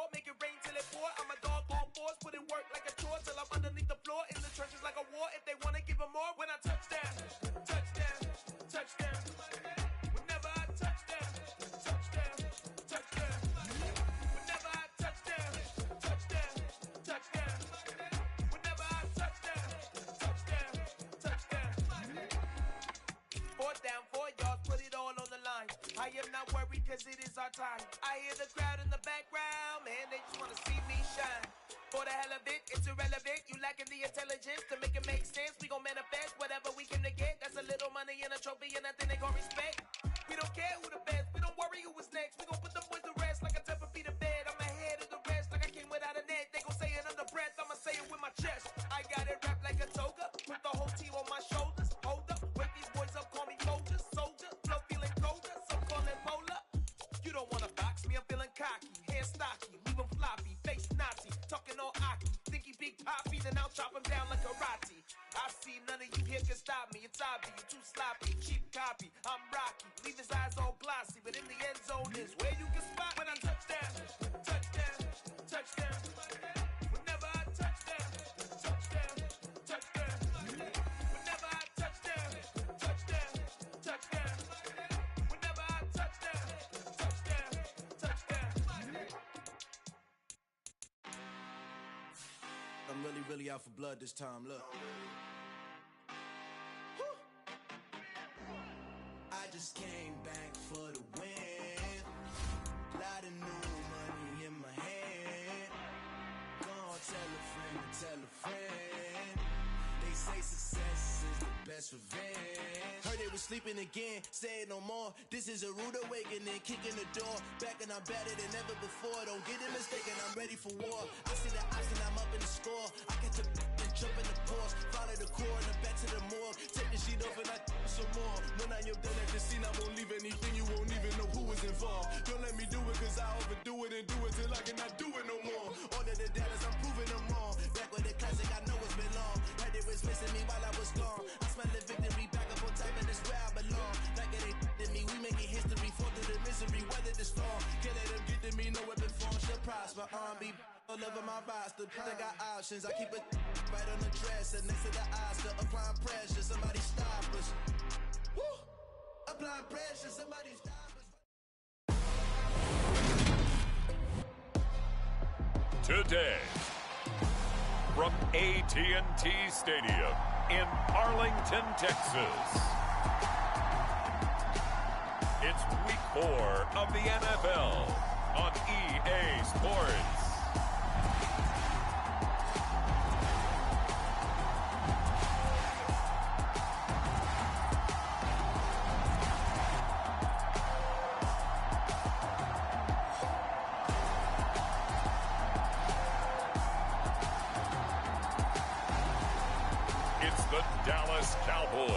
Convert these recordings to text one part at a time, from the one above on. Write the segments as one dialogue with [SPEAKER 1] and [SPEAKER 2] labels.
[SPEAKER 1] roar, make it rain till it pour. I'm a dog on force, put in work like a chore till I'm underneath the floor. In the trenches like a war. If they want to give them more, when I touch down, touchdown, touchdown. Whenever I touch down, touchdown, touchdown. Whenever I touch down, touchdown, touchdown. Whenever I touch down, touchdown, touchdown. 4th down, 4 yards, put it all on the line. I am not worried cause it is our time. I hear the crowd in the background, man, they just wanna see me shine. For the hell of it, it's irrelevant. You lacking the intelligence to make it make sense. We gon' manifest whatever we came to get. That's a little money and a trophy and nothing they gon' respect. We don't care who the best, we don't worry who was next. We gon' put the boys to rest like a 10 feet of bed. I'm ahead of the rest like I came without a net. They gon' say it under breath, I'ma say it with my chest. I got it wrapped like a toga, put the whole team on my shoulders. Hold up, wake these boys up, call me soldier, soldier. Flow feeling colder, some call it polar. You don't wanna box me, I'm feeling cocky. Hair stocky, leave him floppy, face Nazi. Talking all aki, think he big poppy, then I'll chop him down like karate. I see none of you here can stop me. It's obvious, you too sloppy, cheap copy. I'm Rocky, leave his eyes all glossy, but in the end zone is where you can spot when I touch down, touchdown, touchdown. Whenever I touch down, touchdown, touchdown. Whenever I touch down, touchdown, touchdown. Whenever I touch down, touchdown, touchdown.
[SPEAKER 2] I'm really out for blood this time, look. I just came back for the win. Lot of new money in my hand. Gonna tell a friend. They say success is the best revenge. Heard they was sleeping again, say it no more. This is a rude awakening, kicking the door. Back and I'm better than ever before. Don't get it mistaken, I'm ready for war. I see the option, I'm up in the score. I catch a and jump in the course. Follow the core and the back to the morgue. Take the sheet off and I some more. When I am done at the scene, I won't leave anything. You won't even know who was involved. Don't let me do it cause I overdo it and do it till I cannot do it no more. All of the Dallas, I'm proving them wrong. Back with the classic, I know it's been long. Heard they was missing me while I was gone. I smell the victory back up on top and it's where I belong. Like it ain't to me, we making history. Fall through the misery, weather the storm. Can't let them get to me, no weapon form should prosper. Be all over my roster. I got options, I keep it right on the dresser. Next to the Oscar, applying pressure. Somebody stop us. Woo! Applying pressure, somebody stop us.
[SPEAKER 3] Today, from AT&T Stadium in Arlington, Texas, it's Week 4 of the NFL on EA Sports. It's the Dallas Cowboys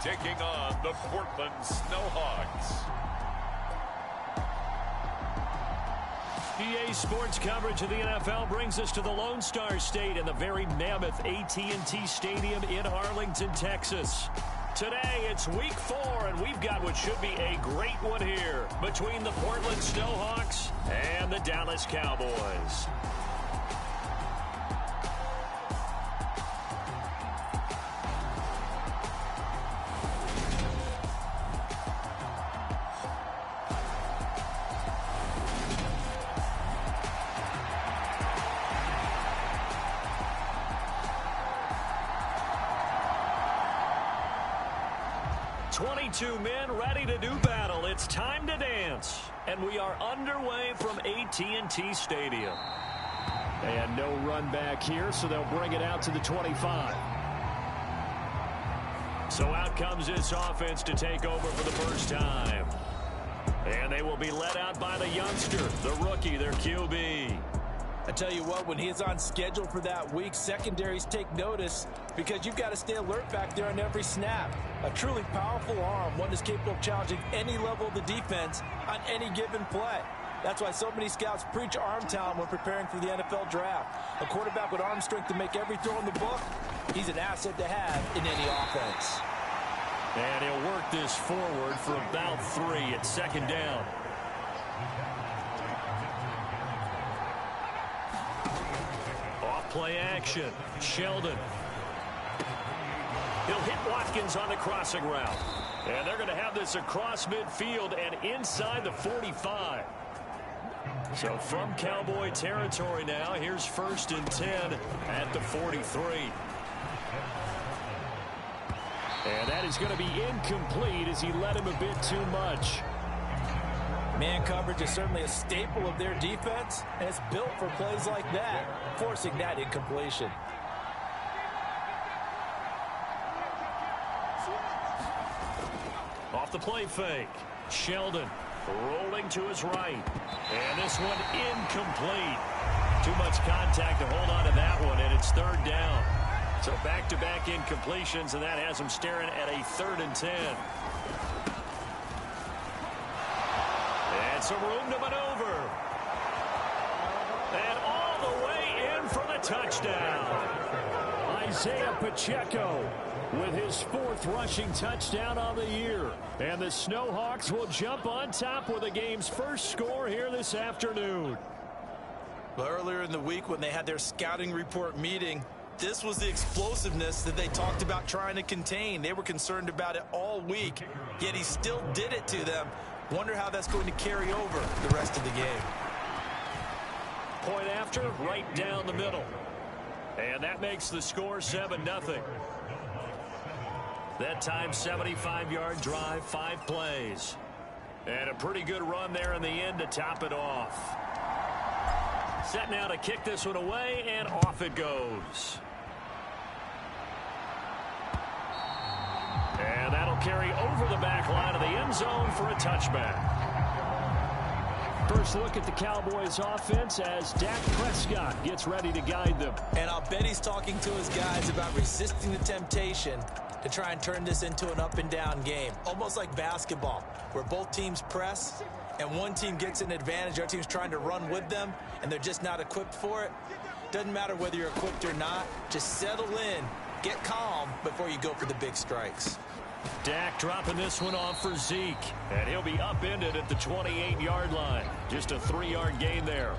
[SPEAKER 3] taking on the Portland Snowhawks.
[SPEAKER 4] EA Sports coverage of the NFL brings us to the Lone Star State and the very mammoth AT&T Stadium in Arlington, Texas. Today, it's Week 4, and we've got what should be a great one here between the Portland Snowhawks and the Dallas Cowboys. Two men ready to do battle. It's time to dance. And we are underway from AT&T Stadium. And no run back here, so they'll bring it out to the 25. So out comes this offense to take over for the first time. And they will be led out by the youngster, the rookie, their QB.
[SPEAKER 5] I tell you what, when he's on schedule for that week, secondaries take notice because you've got to stay alert back there on every snap. A truly powerful arm, one that's capable of challenging any level of the defense on any given play. That's why so many scouts preach arm talent when preparing for the NFL draft. A quarterback with arm strength to make every throw in the book, he's an asset to have in any offense.
[SPEAKER 4] And he'll work this forward for about 3 at second down. Play action. Sheldon. He'll hit Watkins on the crossing route. And they're going to have this across midfield and inside the 45. So from Cowboy territory now, here's 1st and 10 at the 43. And that is going to be incomplete as he led him a bit too much.
[SPEAKER 5] Man coverage is certainly a staple of their defense, and it's built for plays like that, forcing that incompletion.
[SPEAKER 4] Off the play fake. Sheldon rolling to his right. And this one incomplete. Too much contact to hold on to that one, and it's 3rd down. So back-to-back incompletions, and that has him staring at a 3rd and 10. And some room to maneuver. And all the way in for the touchdown. Isaiah Pacheco with his 4th rushing touchdown on the year. And the Snowhawks will jump on top with the game's first score here this afternoon.
[SPEAKER 5] Well, earlier in the week when they had their scouting report meeting, this was the explosiveness that they talked about trying to contain. They were concerned about it all week, yet he still did it to them. Wonder how that's going to carry over the rest of the game.
[SPEAKER 4] Point after, right down the middle. And that makes the score 7-0. That time, 75-yard drive, 5 plays. And a pretty good run there in the end to top it off. Set now to kick this one away, and off it goes. And that'll carry over the back line of the end zone for a touchback. First look at the Cowboys offense as Dak Prescott gets ready to guide them.
[SPEAKER 5] And I'll bet he's talking to his guys about resisting the temptation to try and turn this into an up-and-down game. Almost like basketball, where both teams press, and one team gets an advantage, the other team's trying to run with them, and they're just not equipped for it. Doesn't matter whether you're equipped or not. Just settle in, get calm before you go for the big strikes.
[SPEAKER 4] Dak dropping this one off for Zeke, and he'll be upended at the 28-yard line. Just a 3-yard gain there.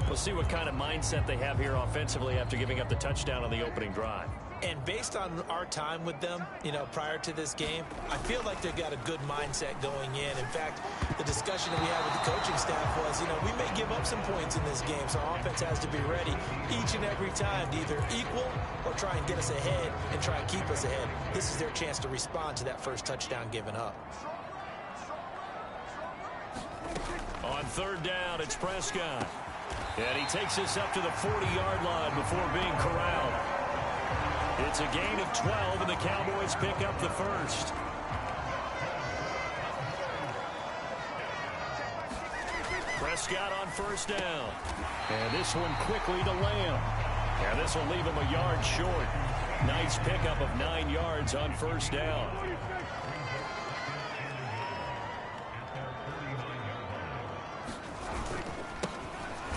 [SPEAKER 4] We'll see what kind of mindset they have here offensively after giving up the touchdown on the opening drive.
[SPEAKER 5] And based on our time with them, prior to this game, I feel like they've got a good mindset going in. In fact, the discussion that we had with the coaching staff was, we may give up some points in this game, so our offense has to be ready each and every time to either equal or try and get us ahead and try and keep us ahead. This is their chance to respond to that first touchdown given up.
[SPEAKER 4] On 3rd down, it's Prescott. And he takes this up to the 40-yard line before being corralled. It's a gain of 12, and the Cowboys pick up the first. Prescott on 1st down. And this one quickly to Lamb. And this will leave him a yard short. Nice pickup of 9 yards on 1st down.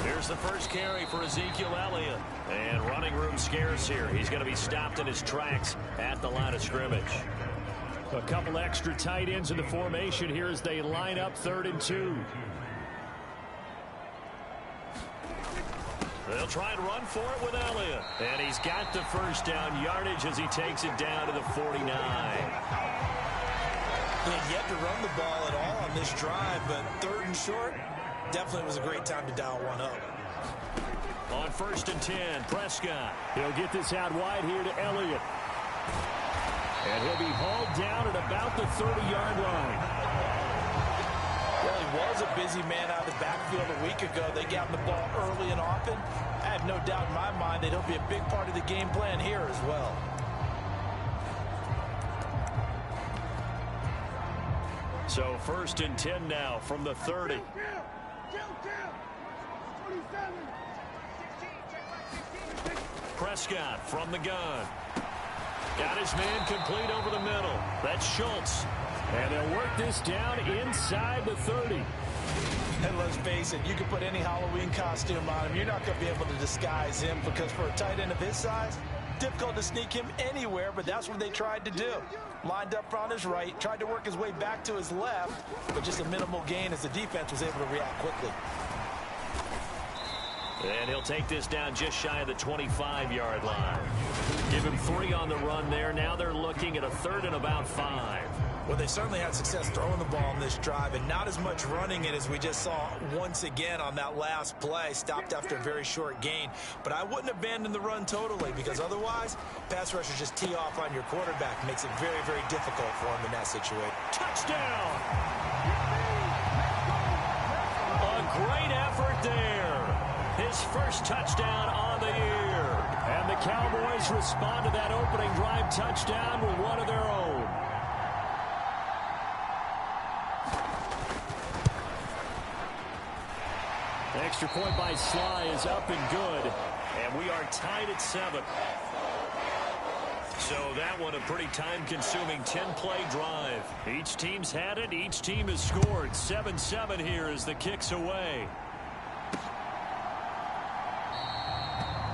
[SPEAKER 4] Here's the first carry for Ezekiel Elliott. And running room scarce here. He's going to be stopped in his tracks at the line of scrimmage. A couple extra tight ends in the formation here as they line up 3rd and 2. They'll try and run for it with Elliott. And he's got the first down yardage as he takes it down to the 49.
[SPEAKER 5] He had yet to run the ball at all on this drive, but 3rd and short, definitely was a great time to dial one up.
[SPEAKER 4] On 1st and 10, Prescott. He'll get this out wide here to Elliott. And he'll be hauled down at about the 30-yard line.
[SPEAKER 5] Well, he was a busy man out of the backfield a week ago. They got him the ball early and often. I have no doubt in my mind that he'll be a big part of the game plan here as well.
[SPEAKER 4] So 1st and 10 now from the 30. Prescott from the gun. Got his man complete over the middle. That's Schultz. And they'll work this down inside the 30.
[SPEAKER 5] And let's face it, you can put any Halloween costume on him. You're not going to be able to disguise him because for a tight end of his size, difficult to sneak him anywhere, but that's what they tried to do. Lined up on his right, tried to work his way back to his left, but just a minimal gain as the defense was able to react quickly.
[SPEAKER 4] And he'll take this down just shy of the 25-yard line. Give him 3 on the run there. Now they're looking at a 3rd and about 5.
[SPEAKER 5] Well, they certainly had success throwing the ball on this drive and not as much running it as we just saw once again on that last play. Stopped after a very short gain. But I wouldn't abandon the run totally because otherwise, pass rushers just tee off on your quarterback. Makes it very, very difficult for him in that situation.
[SPEAKER 4] Touchdown! A great effort there. His first touchdown on the year. And the Cowboys respond to that opening drive touchdown with one of their own. Extra point by Sly is up and good. And we are tied at 7. So that one a pretty time-consuming 10-play drive. Each team's had it. Each team has scored. 7-7 here as the kick's away.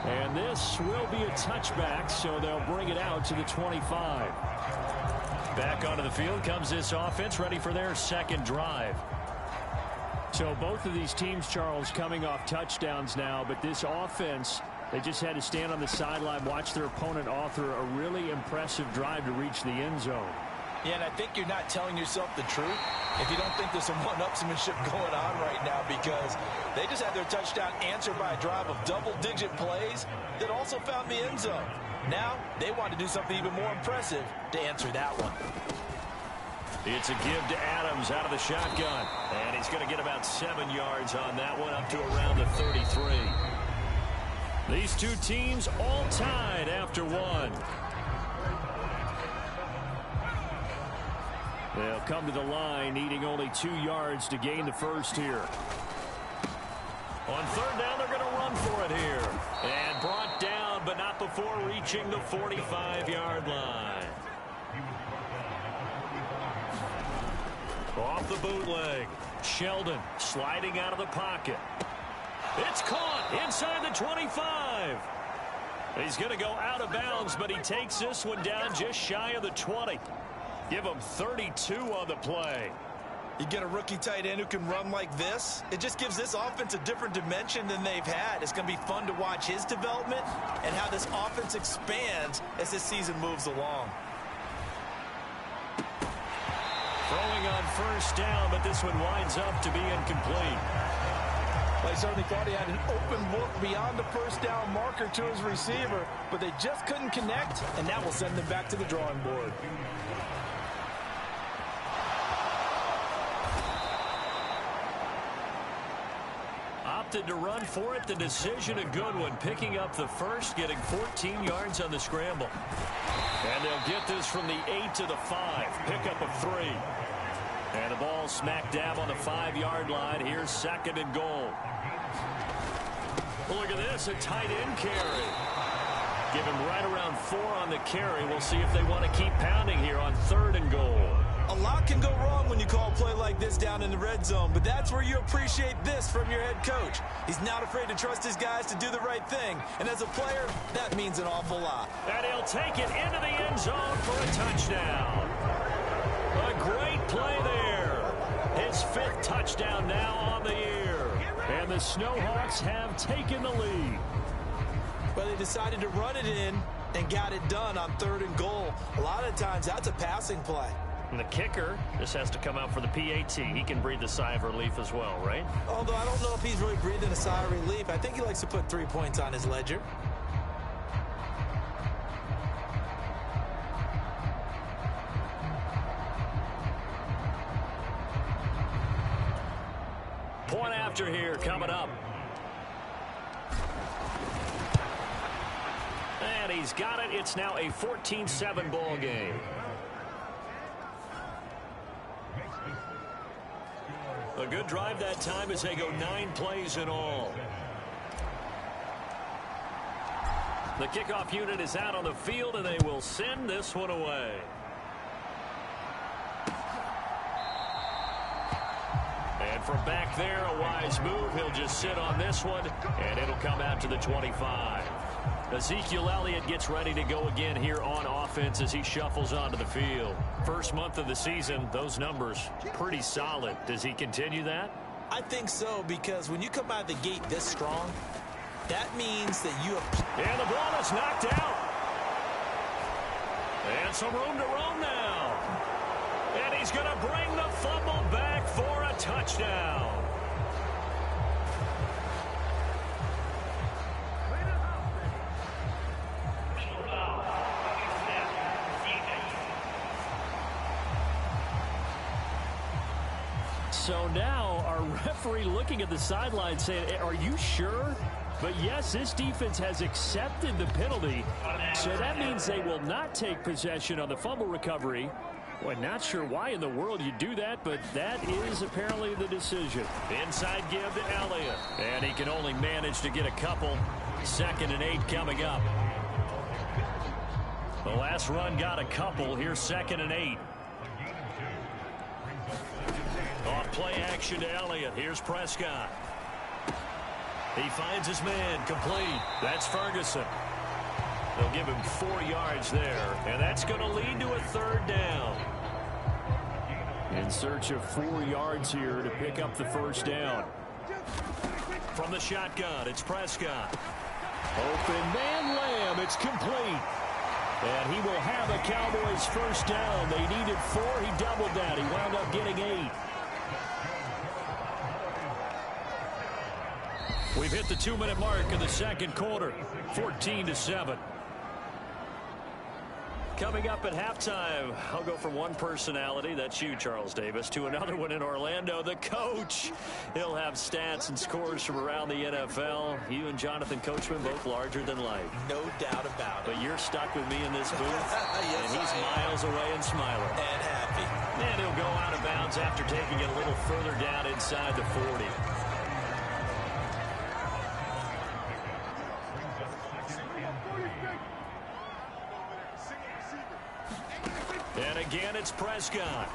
[SPEAKER 4] And this will be a touchback, so they'll bring it out to the 25. Back onto the field comes this offense, ready for their second drive. So both of these teams, Charles, coming off touchdowns now, but this offense, they just had to stand on the sideline, watch their opponent author a really impressive drive to reach the end zone.
[SPEAKER 5] Yeah, and I think you're not telling yourself the truth if you don't think there's some one-upsmanship going on right now, because they just had their touchdown answered by a drive of double-digit plays that also found the end zone. Now they want to do something even more impressive to answer that one.
[SPEAKER 4] It's a give to Adams out of the shotgun. And he's going to get about 7 yards on that one, up to around the 33. These two teams all tied after 1. They'll come to the line, needing only 2 yards to gain the first here. On 3rd down, they're going to run for it here. And brought down, but not before reaching the 45-yard line. Off the bootleg. Sheldon sliding out of the pocket. It's caught inside the 25. He's going to go out of bounds, but he takes this one down just shy of the 20. Give him 32 on the play.
[SPEAKER 5] You get a rookie tight end who can run like this, it just gives this offense a different dimension than they've had. It's going to be fun to watch his development and how this offense expands as this season moves along.
[SPEAKER 4] Throwing on 1st down, but this one winds up to be incomplete.
[SPEAKER 5] They certainly thought he had an open look beyond the 1st down marker to his receiver, but they just couldn't connect, and that will send them back to the drawing board.
[SPEAKER 4] Opted to run for it. The decision a good one. Picking up the first, getting 14 yards on the scramble. And they'll get this from the 8 to the 5. Pickup of 3. And the ball smack dab on the 5-yard line. Here's 2nd and goal. Well, look at this, a tight end carry. Give him right around 4 on the carry. We'll see if they want to keep pounding here on 3rd and goal.
[SPEAKER 5] A lot can go wrong when you call a play like this down in the red zone, but that's where you appreciate this from your head coach. He's not afraid to trust his guys to do the right thing, and as a player, that means an awful lot.
[SPEAKER 4] And he'll take it into the end zone for a touchdown. A great play there. His 5th touchdown now on the year. And the Snowhawks have taken the lead.
[SPEAKER 5] But they decided to run it in and got it done on 3rd and goal. A lot of times, that's a passing play.
[SPEAKER 4] And the kicker just has to come out for the PAT. He can breathe a sigh of relief as well, right?
[SPEAKER 5] Although I don't know if he's really breathing a sigh of relief. I think he likes to put 3 points on his ledger.
[SPEAKER 4] Point after here coming up. And he's got it. It's now a 14-7 ball game. A good drive that time as they go 9 plays in all. The kickoff unit is out on the field, and they will send this one away. And from back there, a wise move. He'll just sit on this one, and it'll come out to the 25. Ezekiel Elliott gets ready to go again here on offense as he shuffles onto the field. First month of the season, those numbers pretty solid. Does he continue that?
[SPEAKER 5] I think so, because when you come out of the gate this strong, That means that you have...
[SPEAKER 4] And the ball is knocked out. And some room to roam now. And he's going to bring the fumble back for a touchdown. So now our referee looking at the sideline saying, are you sure? But yes, this defense has accepted the penalty. So that means they will not take possession on the fumble recovery. Well, not sure why in the world you do that, but that is apparently the decision. Inside give to Elliott. And he can only manage to get a couple. 2nd and 8 coming up. The last run got a couple. Here's 2nd and 8. Off play action to Elliott. Here's Prescott. He finds his man complete. That's Ferguson. They'll give him 4 yards there, and that's going to lead to a 3rd down. In search of 4 yards here to pick up the 1st down. From the shotgun, it's Prescott. Open man Lamb. It's complete. And he will have a Cowboys 1st down. They needed 4. He doubled that. He wound up getting 8. We've hit the 2-minute mark in the 2nd quarter. 14-7. Coming up at halftime, I'll go from one personality, that's you, Charles Davis, to another one in Orlando, the coach. He'll have stats and scores from around the NFL. You and Jonathan Coachman, both larger than life.
[SPEAKER 5] No doubt about it.
[SPEAKER 4] But you're stuck with me in this booth,
[SPEAKER 5] yes,
[SPEAKER 4] and he's miles away and smiling.
[SPEAKER 5] And happy.
[SPEAKER 4] And he'll go out of bounds after taking it a little further down inside the 40. And again, it's Prescott.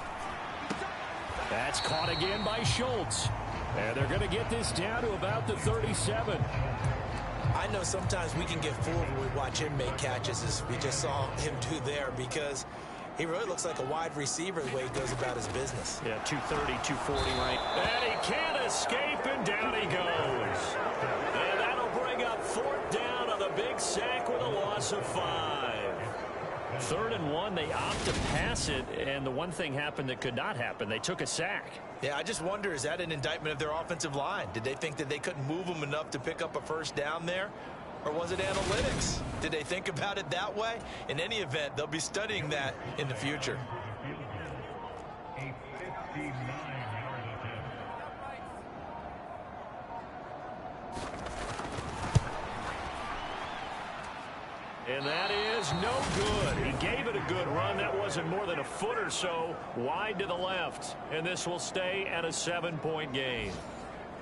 [SPEAKER 4] That's caught again by Schultz. And they're going to get this down to about the 37.
[SPEAKER 5] I know sometimes we can get fooled when we watch him make catches, as we just saw him do there, because he really looks like a wide receiver the way he goes about his business.
[SPEAKER 4] Yeah, 230, 240, right? And he can't escape, and down he goes. And that'll bring up 4th down on the big sack with a loss of 5. 3rd and 1, they opt to pass it, and the one thing happened that could not happen. They took a sack.
[SPEAKER 5] Yeah, I just wonder, is that an indictment of their offensive line? Did they think that they couldn't move them enough to pick up a 1st down there? Or was it analytics? Did they think about it that way? In any event, they'll be studying that in the future. And that is no good. He gave it a good run. That wasn't more than a foot or so wide to the left. And this will stay at a 7-point game.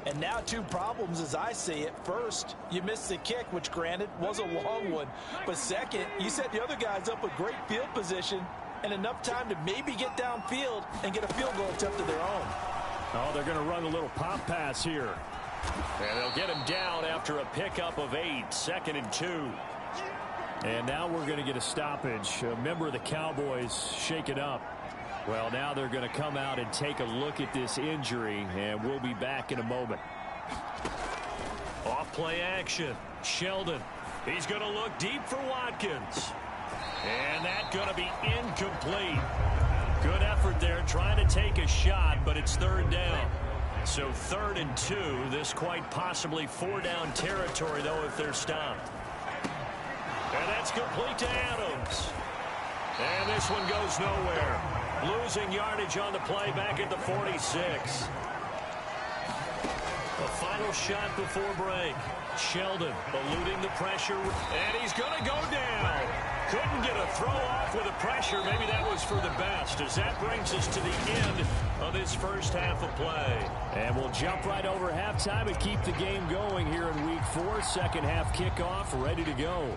[SPEAKER 5] And now 2 problems as I see it. First, you missed the kick, which granted was a long one. But second, you set the other guys up with great field position and enough time to maybe get downfield and get a field goal attempt of their own. Oh, they're going to run a little pop pass here. And they'll get him down after a pickup of 8. 2nd and 2. And now we're going to get a stoppage. A member of the Cowboys shaken up. Well, now they're going to come out and take a look at this injury, and we'll be back in a moment. Off play action. Sheldon. He's going to look deep for Watkins. And that's going to be incomplete. Good effort there trying to take a shot, but it's 3rd down. So 3rd and 2. This quite possibly 4-down territory, though, if they're stopped. And that's complete to Adams. And this one goes nowhere. Losing yardage on the play back at the 46. The final shot before break. Sheldon eluding the pressure. And he's going to go down. Couldn't get a throw off with the pressure. Maybe that was for the best, as that brings us to the end of this 1st half of play. And we'll jump right over halftime and keep the game going here in week 4. 2nd half kickoff ready to go.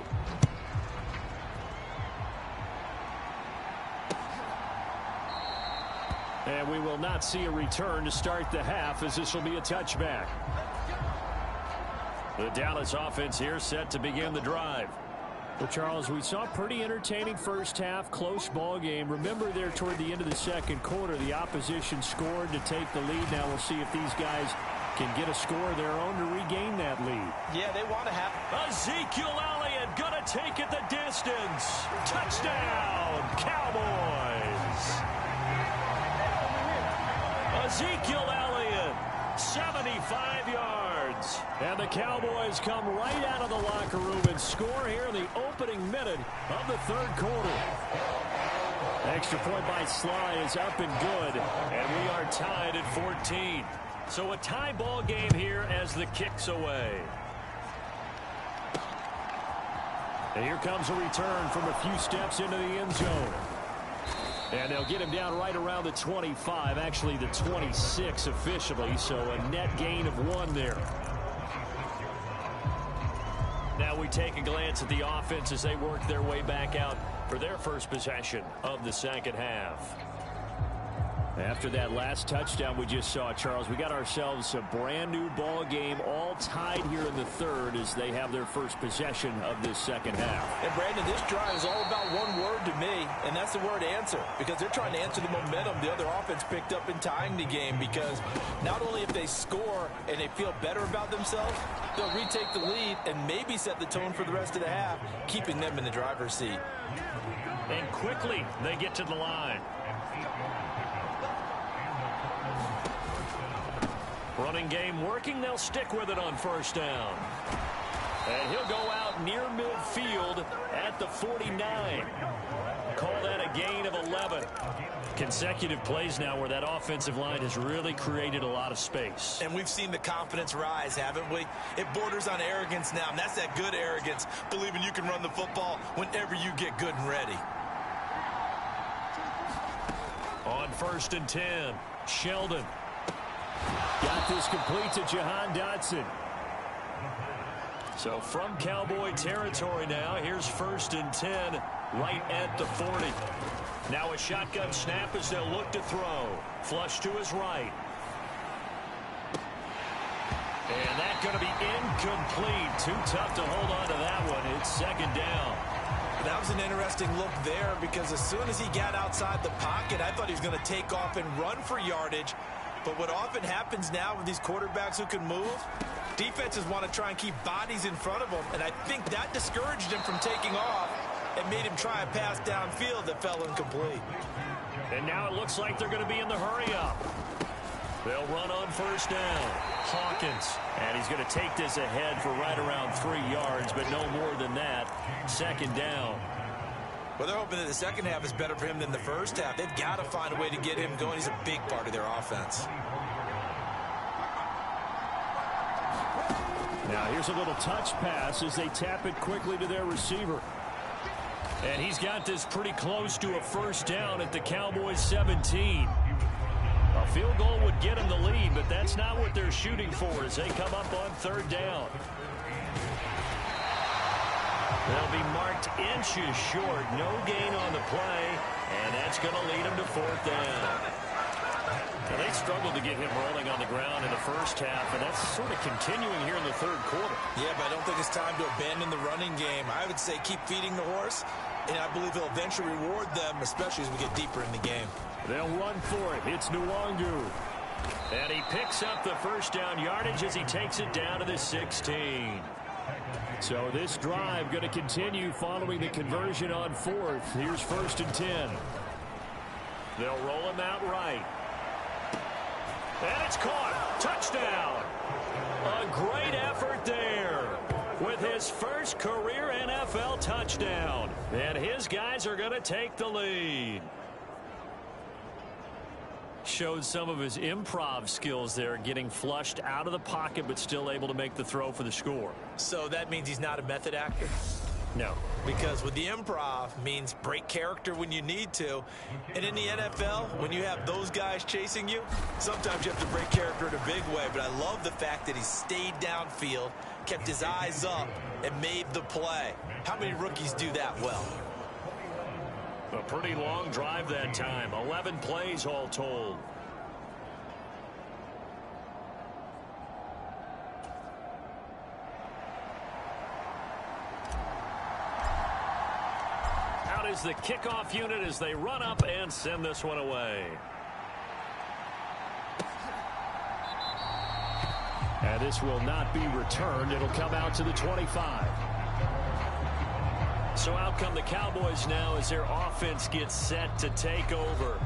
[SPEAKER 5] And we will not see a return to start the half, as this will be a touchback. The Dallas offense here set to begin the drive. Well, Charles, we saw a pretty entertaining 1st half, close ball game. Remember there toward the end of the 2nd quarter, the opposition scored to take the lead. Now we'll see if these guys
[SPEAKER 4] can get a score of their own to regain that lead.
[SPEAKER 5] Yeah, they want to have...
[SPEAKER 4] Ezekiel Elliott going to take it the distance. Touchdown, Cowboys. Ezekiel Elliott, 75 yards. And the Cowboys come right out of the locker room and score here in the opening minute of the third quarter. Extra point by Sly is up and good, and we are tied at 14. So a tie ball game here as the kick's away. And here comes a return from a few steps into the end zone. And they'll get him down right around the 25, actually the 26 officially, so a net gain of 1 there. Now we take a glance at the offense as they work their way back out for their first possession of the second half. After that last touchdown we just saw, Charles, we got ourselves a brand new ball game, all tied here in the third as they have their first possession of this second half.
[SPEAKER 5] And Brandon, this drive is all about one word to me, and that's the word answer, because they're trying to answer the momentum the other offense picked up in tying the game, because not only if they score and they feel better about themselves, they'll retake the lead and maybe set the tone for the rest of the half, keeping them in the driver's seat.
[SPEAKER 4] And quickly they get to the line. Running game working. They'll stick with it on first down. And he'll go out near midfield at the 49. Call that a gain of 11. Consecutive plays now where that offensive line has really created a lot of space.
[SPEAKER 5] And we've seen the confidence rise, haven't we? It borders on arrogance now, and that's that good arrogance, believing you can run the football whenever you get good and ready.
[SPEAKER 4] On 1st and 10, Sheldon. Got this complete to Jahan Dotson. So from Cowboy territory now, here's 1st and 10 right at the 40. Now a shotgun snap as they'll look to throw. Flush to his right. And that's going to be incomplete. Too tough to hold on to that one. It's 2nd down.
[SPEAKER 5] That was an interesting look there because as soon as he got outside the pocket, I thought he was going to take off and run for yardage. But what often happens now with these quarterbacks who can move, defenses want to try and keep bodies in front of them, and I think that discouraged him from taking off and made him try a pass downfield that fell incomplete.
[SPEAKER 4] And now it looks like they're going to be in the hurry-up. They'll run on 1st down. Hawkins, and he's going to take this ahead for right around 3 yards, but no more than that. 2nd down.
[SPEAKER 5] Well, they're hoping that the second half is better for him than the first half. They've got to find a way to get him going. He's a big part of their offense.
[SPEAKER 4] Now here's a little touch pass as they tap it quickly to their receiver. And he's got this pretty close to a 1st down at the Cowboys 17. A field goal would get him the lead, but that's not what they're shooting for as they come up on 3rd down. They'll be marked inches short. No gain on the play, and that's going to lead them to 4th down. Now, they struggled to get him rolling on the ground in the first half, and that's sort of continuing here in the third quarter.
[SPEAKER 5] Yeah, but I don't think it's time to abandon the running game. I would say keep feeding the horse, and I believe he'll eventually reward them, especially as we get deeper in the game.
[SPEAKER 4] They'll run for it. It's Nwangu. And he picks up the 1st down yardage as he takes it down to the 16. So this drive going to continue following the conversion on 4th. Here's 1st and 10. They'll roll him out right. And it's caught. Touchdown. A great effort there with his first career NFL touchdown. And his guys are going to take the lead. Showed some of his improv skills there, getting flushed out of the pocket but still able to make the throw for the score.
[SPEAKER 5] So that means he's not a method actor?
[SPEAKER 4] No.
[SPEAKER 5] Because with the improv means break character when you need to. And in the NFL, when you have those guys chasing you, sometimes you have to break character in a big way. But I love the fact that he stayed downfield, kept his eyes up, and made the play. How many rookies do that well?
[SPEAKER 4] A pretty long drive that time. 11 plays all told. Out is the kickoff unit as they run up and send this one away. this will not be returned. It'll come out to the 25. So out come the Cowboys now as their offense gets set to take over.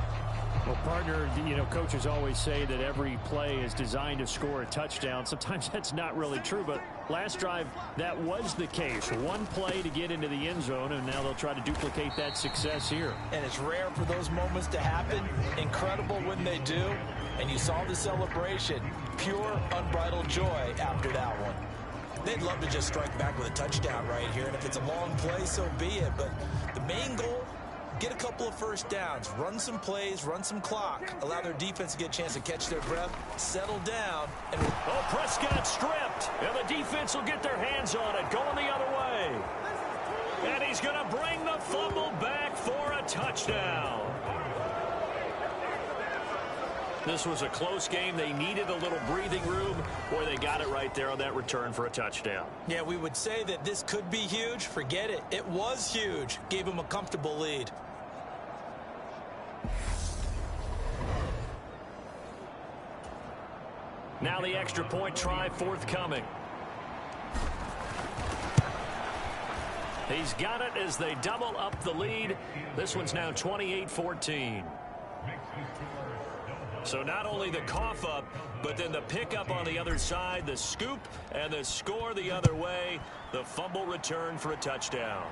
[SPEAKER 6] Well, partner, coaches always say that every play is designed to score a touchdown. Sometimes that's not really true, but last drive, that was the case. One play to get into the end zone, and now they'll try to duplicate that success here.
[SPEAKER 5] And it's rare for those moments to happen. Incredible when they do. And you saw the celebration. Pure, unbridled joy after that one.
[SPEAKER 7] They'd love to just strike back with a touchdown right here, and if it's a long play, so be it. But the main goal, get a couple of first downs, run some plays, run some clock, allow their defense to get a chance to catch their breath, settle down. And
[SPEAKER 4] Prescott stripped, and the defense will get their hands on it, going the other way. And he's going to bring the fumble back for a touchdown. This was a close game. They needed a little breathing room, or they got it right there on that return for a touchdown.
[SPEAKER 7] Yeah, we would say that this could be huge. Forget it. It was huge. Gave them a comfortable lead.
[SPEAKER 4] Now the extra point try forthcoming. He's got it as they double up the lead. This one's now 28-14. So not only the cough up, but then the pickup on the other side, the scoop, and the score the other way. The fumble return for a touchdown.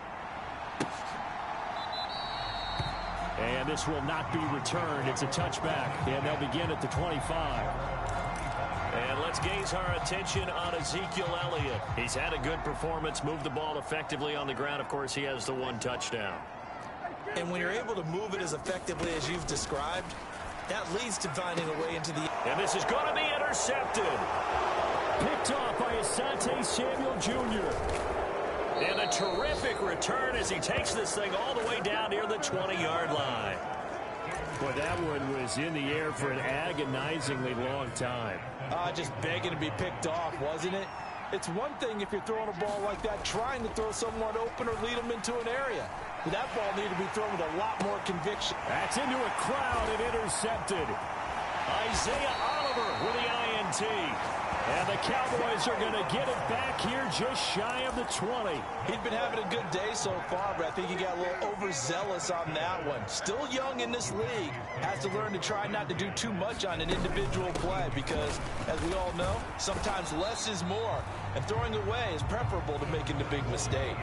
[SPEAKER 6] And this will not be returned. It's a touchback, and they'll begin at the 25.
[SPEAKER 4] And let's gaze our attention on Ezekiel Elliott. He's had a good performance, moved the ball effectively on the ground. Of course, he has the one touchdown.
[SPEAKER 7] And when you're able to move it as effectively as you've described, that leads to finding a way into the...
[SPEAKER 4] And this is going to be intercepted.
[SPEAKER 6] Picked off by Asante Samuel Jr.
[SPEAKER 4] And a terrific return as he takes this thing all the way down near the 20-yard line.
[SPEAKER 6] Boy, that one was in the air for an agonizingly long time.
[SPEAKER 5] Just begging to be picked off, wasn't it? It's one thing if you're throwing a ball like that, trying to throw someone open or lead them into an area. But that ball needed to be thrown with a lot more conviction.
[SPEAKER 6] That's into a crowd and intercepted.
[SPEAKER 4] Isaiah Oliver with the INT.
[SPEAKER 6] And the Cowboys are going to get it back here just shy of the 20.
[SPEAKER 5] He'd been having a good day so far, but I think he got a little overzealous on that one. Still young in this league. Has to learn to try not to do too much on an individual play because, as we all know, sometimes less is more. And throwing away is preferable to making the big mistake.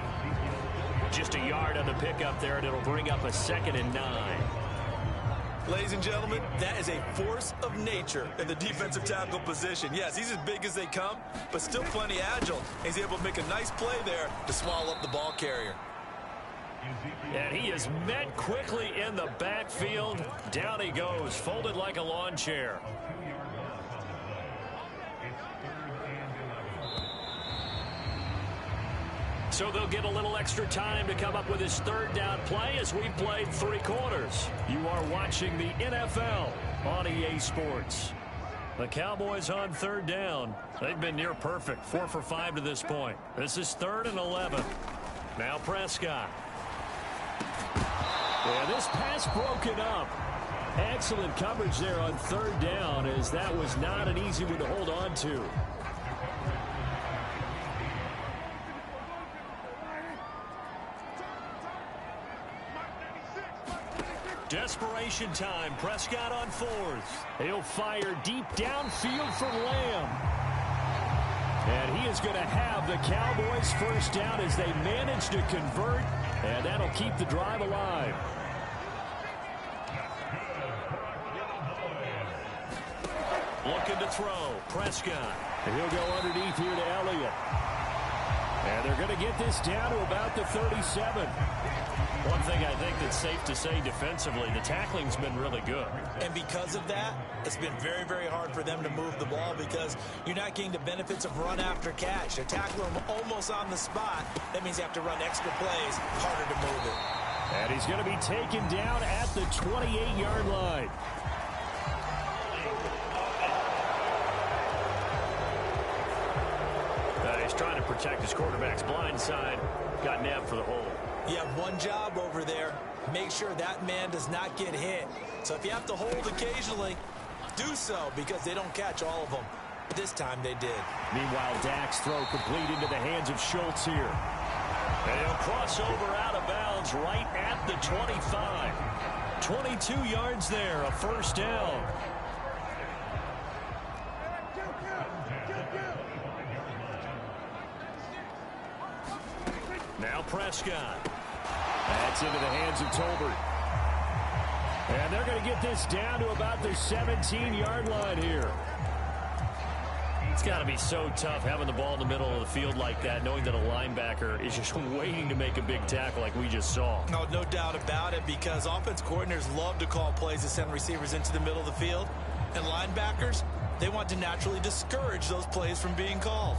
[SPEAKER 4] Just a yard on the pickup there, and it'll bring up a 2nd and 9.
[SPEAKER 7] Ladies and gentlemen, that is a force of nature in the defensive tackle position. Yes, he's as big as they come, but still plenty agile. He's able to make a nice play there to swallow up the ball carrier.
[SPEAKER 4] And he is met quickly in the backfield. Down he goes, folded like a lawn chair. So they'll get a little extra time to come up with his 3rd down play as we played 3 quarters. You are watching the NFL on EA Sports. The Cowboys on 3rd down. They've been near perfect, 4 for 5 to this point. This is 3rd and 11. Now Prescott.
[SPEAKER 6] Yeah, this pass broken up. Excellent coverage there on 3rd down as that was not an easy one to hold on to.
[SPEAKER 4] Desperation time. Prescott on 4th.
[SPEAKER 6] He'll fire deep downfield for Lamb. And he is going to have the Cowboys 1st down as they manage to convert. And that'll keep the drive alive.
[SPEAKER 4] Looking to throw. Prescott.
[SPEAKER 6] And he'll go underneath here to Elliott. And they're going to get this down to about the 37.
[SPEAKER 4] One thing I think that's safe to say defensively, the tackling's been really good.
[SPEAKER 7] And because of that, it's been very, very hard for them to move the ball because you're not getting the benefits of run after catch. They're tackling them almost on the spot. That means you have to run extra plays, harder to move it.
[SPEAKER 6] And he's going to be taken down at the 28-yard line.
[SPEAKER 4] He's trying to protect his quarterback's blind side. Got nabbed for the hole.
[SPEAKER 7] You have one job over there. Make sure that man does not get hit. So if you have to hold occasionally, do so because they don't catch all of them. This time they did.
[SPEAKER 6] Meanwhile, Dak's throw complete into the hands of Schultz here. And he'll cross over out of bounds right at the 25. 22 yards there, a first down. Now Prescott. That's into the hands of Tolbert. And they're going to get this down to about the 17-yard line here. It's got to be so tough having the ball in the middle of the field like that, knowing that a linebacker is just waiting to make a big tackle like we just saw.
[SPEAKER 7] No, no doubt about it, because offense coordinators love to call plays to send receivers into the middle of the field. And linebackers, they want to naturally discourage those plays from being called.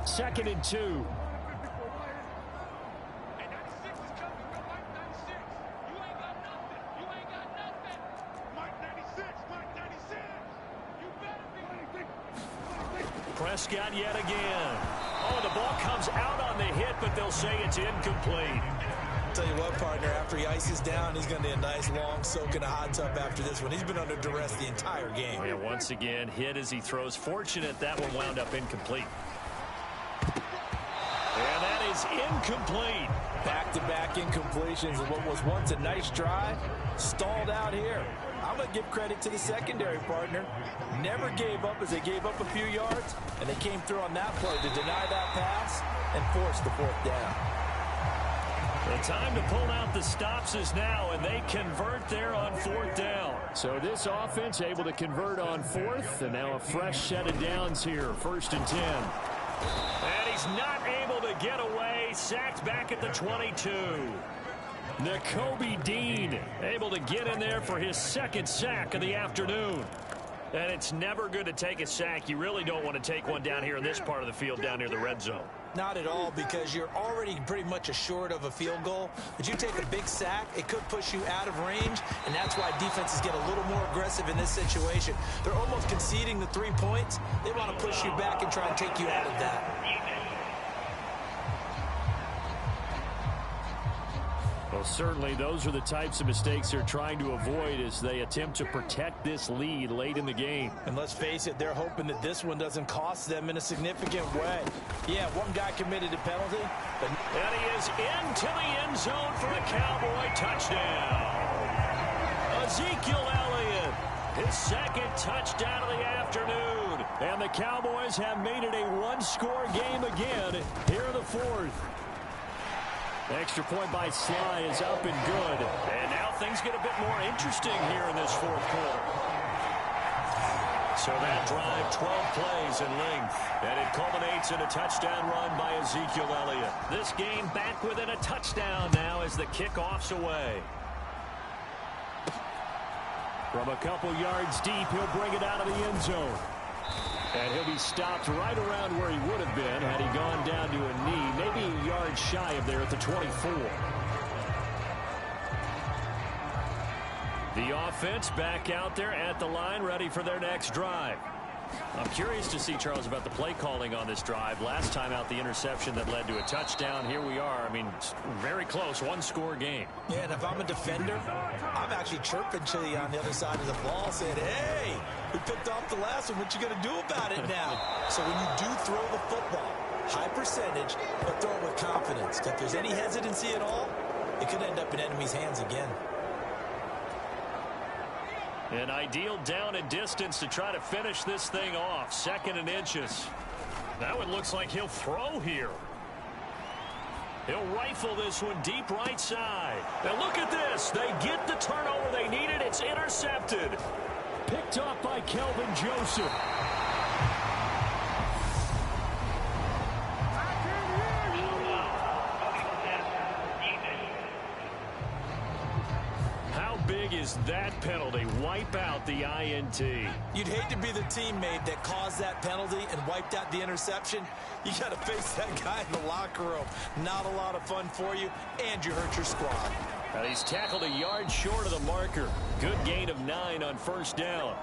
[SPEAKER 6] Second and 2. Prescott yet again. Oh, the ball comes out on the hit, but they'll say it's incomplete.
[SPEAKER 7] Tell you what, partner, after he ices down, he's going to need a nice long soak in a hot tub after this one. He's been under duress the entire game.
[SPEAKER 6] Yeah, once again, hit as he throws. Fortunate that one wound up incomplete. And that is incomplete.
[SPEAKER 5] Back-to-back incompletions of what was once a nice drive, stalled out here. I'm going to give credit to the secondary, partner. Never gave up as they gave up a few yards, and they came through on that play to deny that pass and force the fourth down.
[SPEAKER 6] The time to pull out the stops is now, and they convert there on fourth down. So this offense able to convert on fourth, and now a fresh set of downs here, 1st and 10. And he's not able to get away, sacked back at the 22. Nakobe Dean able to get in there for his second sack of the afternoon. And it's never good to take a sack. You really don't want to take one down here in this part of the field down near the red zone.
[SPEAKER 7] Not at all, because you're already pretty much assured of a field goal. But you take a big sack, it could push you out of range, and that's why defenses get a little more aggressive in this situation. They're almost conceding the 3 points. They want to push you back and try and take you out of that.
[SPEAKER 6] Well, certainly those are the types of mistakes they're trying to avoid as they attempt to protect this lead late in the game.
[SPEAKER 5] And let's face it, they're hoping that this one doesn't cost them in a significant way. Yeah, one guy committed a penalty, but
[SPEAKER 6] and he is into the end zone for a Cowboy touchdown. Ezekiel Elliott, his second touchdown of the afternoon. And the Cowboys have made it a one-score game again here in the fourth. Extra point by Sly is up and good. And now things get a bit more interesting here in this fourth quarter. So that drive, 12 plays in length. And it culminates in a touchdown run by Ezekiel Elliott. This game back within a touchdown now as the kickoff's away. From a couple yards deep, he'll bring it out of the end zone. And he'll be stopped right around where he would have been had he gone down to a knee, maybe a yard shy of there at the 24. The offense back out there at the line, ready for their next drive. I'm curious to see, Charles, about the play calling on this drive. Last time out, the interception that led to a touchdown. Here we are. I mean, very close, one-score game.
[SPEAKER 7] Yeah, and if I'm a defender, I'm actually chirping to you on the other side of the ball, saying, hey, we picked off the last one. What you going to do about it now? So when you do throw the football, high percentage, but throw it with confidence. If there's any hesitancy at all, it could end up in enemy's hands again.
[SPEAKER 6] An ideal down and distance to try to finish this thing off. 2nd and inches. That one looks like he'll throw here. He'll rifle this one deep right side. Now look at this. They get the turnover they needed. It's intercepted. Picked up by Kelvin Joseph. Is that penalty wipe out the INT?
[SPEAKER 7] You'd hate to be the teammate that caused that penalty and wiped out the interception. You got to face that guy in the locker room. Not a lot of fun for you, and you hurt your squad.
[SPEAKER 6] Now he's tackled a yard short of the marker. Good gain of 9 on first down.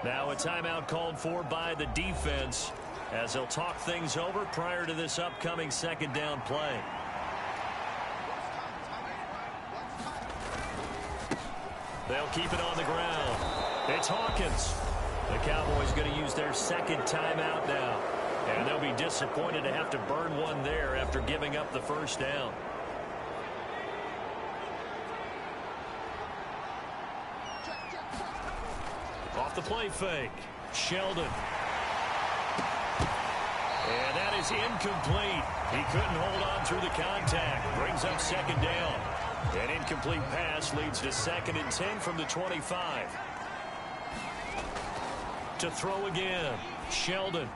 [SPEAKER 6] Now a timeout called for by the defense as they'll talk things over prior to this upcoming 2nd down play.
[SPEAKER 4] They'll keep it on the ground. It's Hawkins. The Cowboys going to use their second timeout now. And they'll be disappointed to have to burn one there after giving up the first down. Off the play fake. Sheldon. And that is incomplete. He couldn't hold on through the contact. Brings up second down. An incomplete pass leads to 2nd and 10 from the 25. To throw again. Sheldon.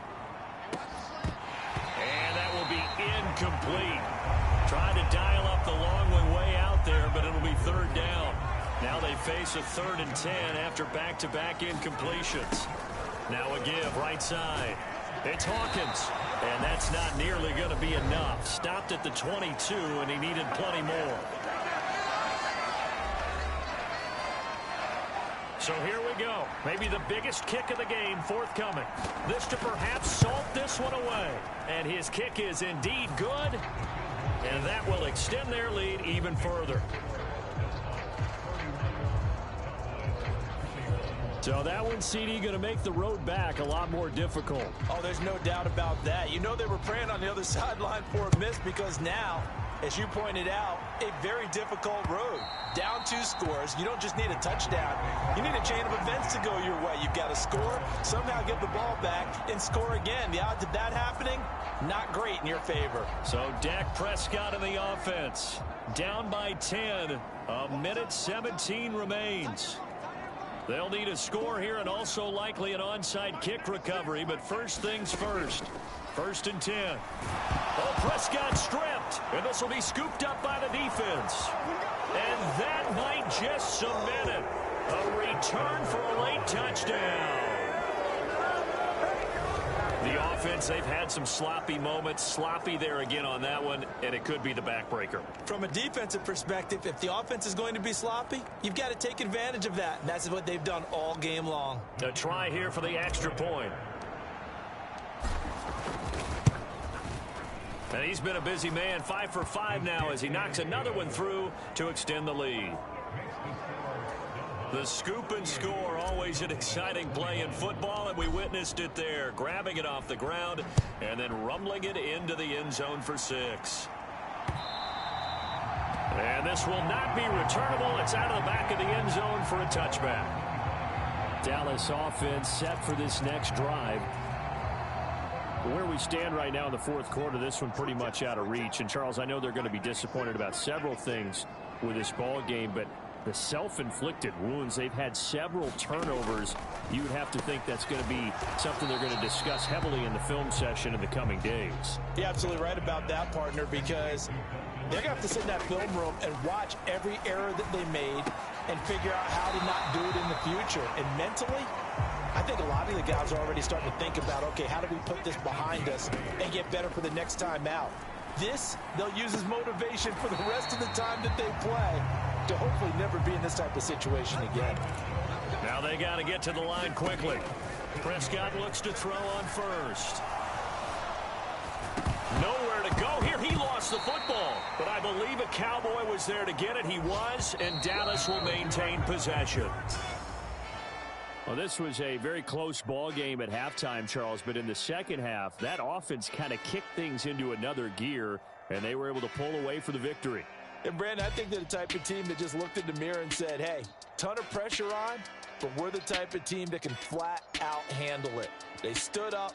[SPEAKER 4] And that will be incomplete. Trying to dial up the long way out there, but it'll be 3rd down. Now they face a 3rd and 10 after back-to-back incompletions. Now a give right side. It's Hawkins. And that's not nearly going to be enough. Stopped at the 22, and he needed plenty more. So here we go. Maybe the biggest kick of the game forthcoming. This to perhaps salt this one away. And his kick is indeed good. And that will extend their lead even further. So that one, CD, going to make the road back a lot more difficult.
[SPEAKER 5] Oh, there's no doubt about that. You know they were praying on the other sideline for a miss because now, as you pointed out, a very difficult road. Down 2 scores. You don't just need a touchdown. You need a chain of events to go your way. You've got to score, somehow get the ball back, and score again. The odds of that happening, not great in your favor.
[SPEAKER 4] So Dak Prescott in the offense. Down by 10. A minute 17 remains. They'll need a score here and also likely an onside kick recovery. But first things first. 1st and 10. Oh, Prescott stripped. And this will be scooped up by the defense. And that might just cement it. A return for a late touchdown. The offense, they've had some sloppy moments. Sloppy there again on that one, and it could be the backbreaker.
[SPEAKER 5] From a defensive perspective, if the offense is going to be sloppy, you've got to take advantage of that. And that's what they've done all game long.
[SPEAKER 4] A try here for the extra point. And he's been a busy man, 5 for 5 now as he knocks another one through to extend the lead. The scoop and score, always an exciting play in football, and we witnessed it there. Grabbing it off the ground and then rumbling it into the end zone for 6. And this will not be returnable. It's out of the back of the end zone for a touchback.
[SPEAKER 6] Dallas offense set for this next drive. Where we stand right now in the 4th quarter, this one pretty much out of reach. And, Charles, I know they're going to be disappointed about several things with this ball game, but the self-inflicted wounds, they've had several turnovers. You would have to think that's going to be something they're going to discuss heavily in the film session in the coming days.
[SPEAKER 5] You're absolutely right about that, partner, because they're going to have to sit in that film room and watch every error that they made and figure out how to not do it in the future. And mentally, I think a lot of the guys are already starting to think about, okay, how do we put this behind us and get better for the next time out? This, they'll use as motivation for the rest of the time that they play to hopefully never be in this type of situation again.
[SPEAKER 4] Now they got to get to the line quickly. Prescott looks to throw on first. Nowhere to go here. He lost the football, but I believe a Cowboy was there to get it. He was, and Dallas will maintain possession.
[SPEAKER 6] Well, this was a very close ball game at halftime, Charles, but in the second half, that offense kind of kicked things into another gear, and they were able to pull away for the victory.
[SPEAKER 5] And, Brandon, I think they're the type of team that just looked in the mirror and said, hey, ton of pressure on, but we're the type of team that can flat out handle it. They stood up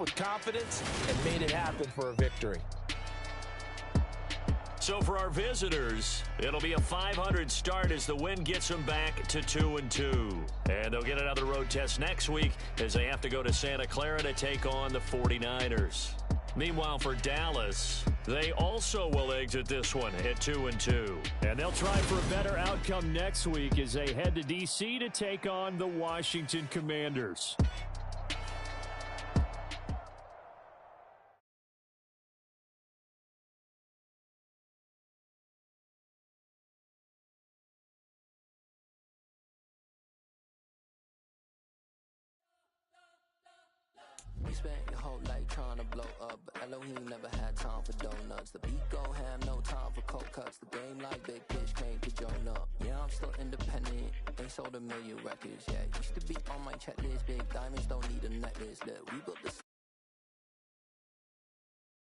[SPEAKER 5] with confidence, and made it happen for a victory.
[SPEAKER 4] So for our visitors, it'll be a .500 start as the win gets them back to 2-2. And they'll get another road test next week as they have to go to Santa Clara to take on the 49ers. Meanwhile, for Dallas, they also will exit this one at 2-2.
[SPEAKER 6] And they'll try for a better outcome next week as they head to D.C. to take on the Washington Commanders.
[SPEAKER 8] You spent your whole life trying to blow up, but Elohim never had time for donuts. The beat go ham, no time for cold cuts. The game like Big Fish came to join up. Yeah, I'm still independent, ain't sold a million records yet. Used to be on my checklist, big diamonds don't need a necklace. Look, we built the